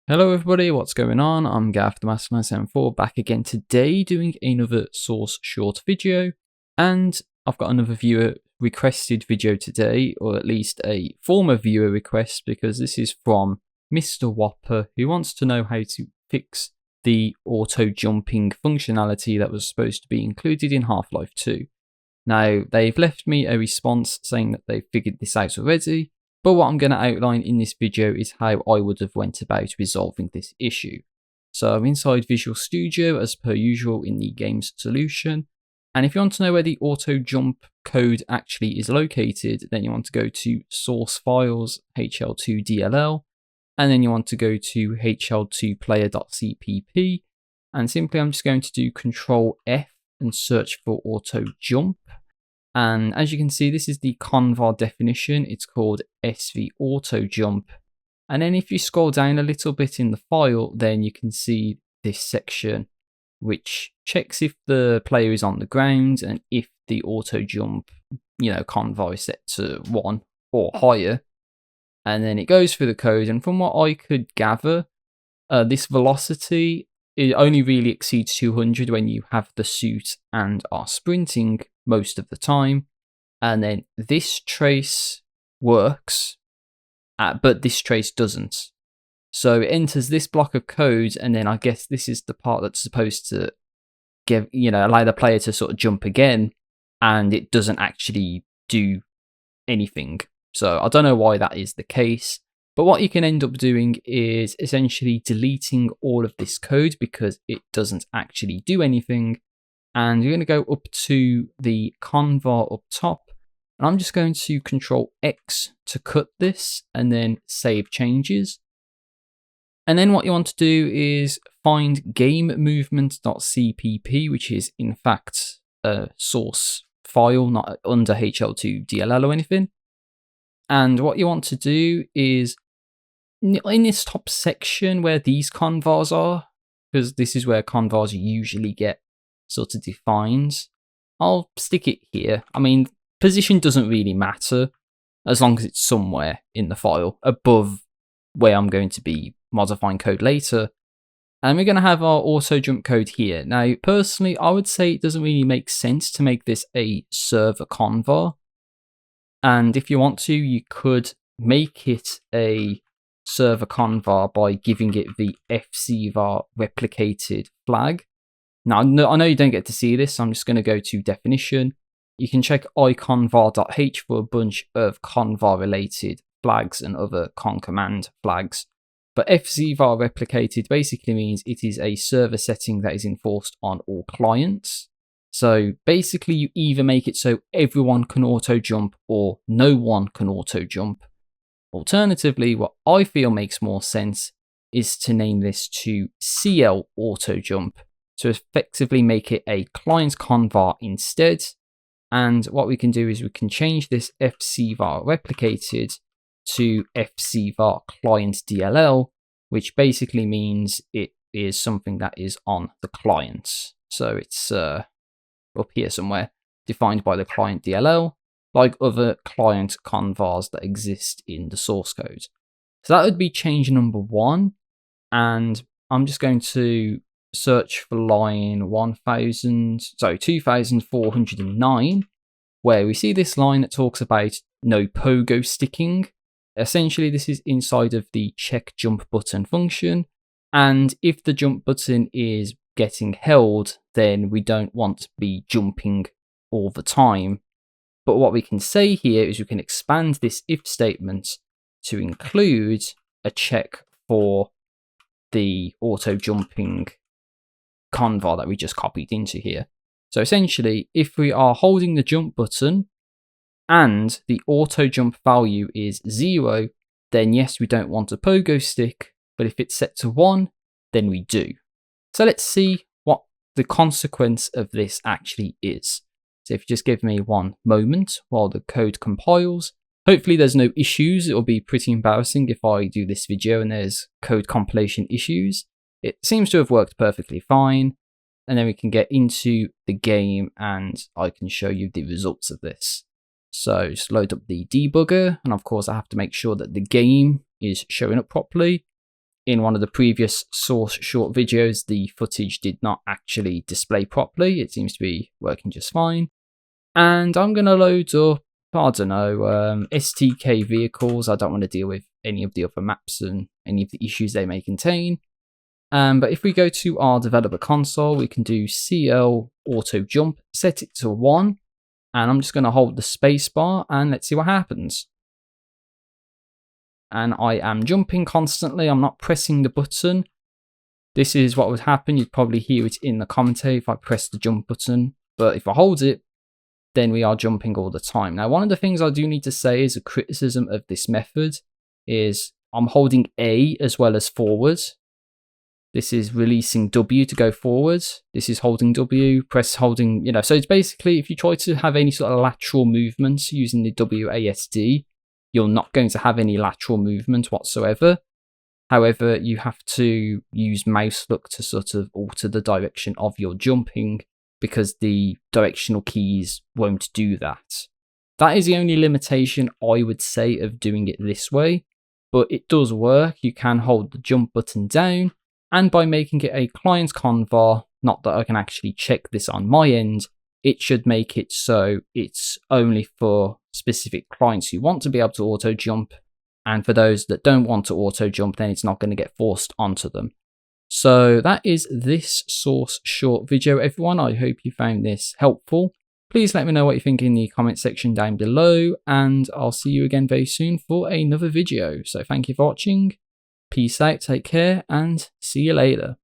Hello everybody, what's going on? I'm Gav the Master 974 back again today doing another source short video, and I've got another viewer requested video today, or at least a former viewer request, because this is from Mr. Whopper, who wants to know how to fix the auto jumping functionality that was supposed to be included in Half-Life 2. Now, they've left me a response saying that they've figured this out already, but what I'm going to outline in this video is how I would have went about resolving this issue. So I'm inside Visual Studio as per usual in the game's solution. And if you want to know where the auto jump code actually is located, then you want to go to Source Files, HL2DLL, and then you want to go to hl2player.cpp. And simply I'm just going to do Control F and search for auto jump. And as you can see, this is the convar definition. It's called SV auto jump. And then if you scroll down a little bit in the file, then you can see this section, which checks if the player is on the ground and if the auto jump, convar is set to 1 or higher. And then it goes through the code. And from what I could gather, this velocity, it only really exceeds 200 when you have the suit and are sprinting most of the time. And then this trace works, but this trace doesn't. So it enters this block of code, and then I guess this is the part that's supposed to give, allow the player to sort of jump again, and it doesn't actually do anything. So I don't know why that is the case. But what you can end up doing is essentially deleting all of this code because it doesn't actually do anything. And you're going to go up to the convar up top. And I'm just going to Control X to cut this and then save changes. And then what you want to do is find gamemovement.cpp, which is in fact a source file, not under HL2DLL or anything. And what you want to do is in this top section where these convars are, because this is where convars usually get sort of defined, I'll stick it here. I mean, position doesn't really matter as long as it's somewhere in the file above where I'm going to be modifying code later. And we're going to have our auto jump code here. Now, personally, I would say it doesn't really make sense to make this a server convar. And if you want to, you could make it a server convar by giving it the fcvar replicated flag. Now, I know you don't get to see this, so I'm just going to go to definition. You can check iconvar.h for a bunch of convar related flags and other con command flags. But fcvar replicated basically means it is a server setting that is enforced on all clients. So basically you either make it so everyone can auto jump or no one can auto jump. Alternatively, what I feel makes more sense is to name this to CL auto jump to effectively make it a client convar instead. And what we can do is we can change this fcvar replicated to fcvar client DLL, which basically means it is something that is on the client. So it's up here somewhere, defined by the client DLL, like other client convars that exist in the source code. So that would be change number 1. And I'm just going to search for line 2409, where we see this line that talks about no pogo sticking. Essentially, this is inside of the check jump button function. And if the jump button is getting held, then we don't want to be jumping all the time. But what we can say here is we can expand this if statement to include a check for the auto jumping convar that we just copied into here. So essentially, if we are holding the jump button and the auto jump value is 0, then yes, we don't want a pogo stick. But if it's set to 1, then we do. So let's see what the consequence of this actually is. So if you just give me one moment while the code compiles, hopefully there's no issues. It'll be pretty embarrassing if I do this video and there's code compilation issues. It seems to have worked perfectly fine. And then we can get into the game and I can show you the results of this. So just load up the debugger. And of course I have to make sure that the game is showing up properly. in one of the previous source short videos, the footage did not actually display properly. It seems to be working just fine. And I'm going to load up, I don't know, STK vehicles. I don't want to deal with any of the other maps and any of the issues they may contain. But if we go to our developer console, we can do CL auto jump, set it to 1, and I'm just going to hold the space bar and let's see what happens. And I am jumping constantly. I'm not pressing the button. This is what would happen. You'd probably hear it in the commentary if I press the jump button. But if I hold it, then we are jumping all the time. Now, one of the things I do need to say is a criticism of this method is I'm holding A as well as forward. This is releasing W to go forward. This is holding W, press holding, so it's basically if you try to have any sort of lateral movements using the WASD, you're not going to have any lateral movement whatsoever. However, you have to use mouse look to sort of alter the direction of your jumping because the directional keys won't do that. That is the only limitation I would say of doing it this way, but it does work. You can hold the jump button down, and by making it a client convar, not that I can actually check this on my end, it should make it so it's only for specific clients who want to be able to auto jump, and for those that don't want to auto jump, then it's not going to get forced onto them. So that is this source short video, everyone. I hope you found this helpful. Please let me know what you think in the comment section down below, and I'll see you again very soon for another video. So thank you for watching. Peace out, take care, and see you later.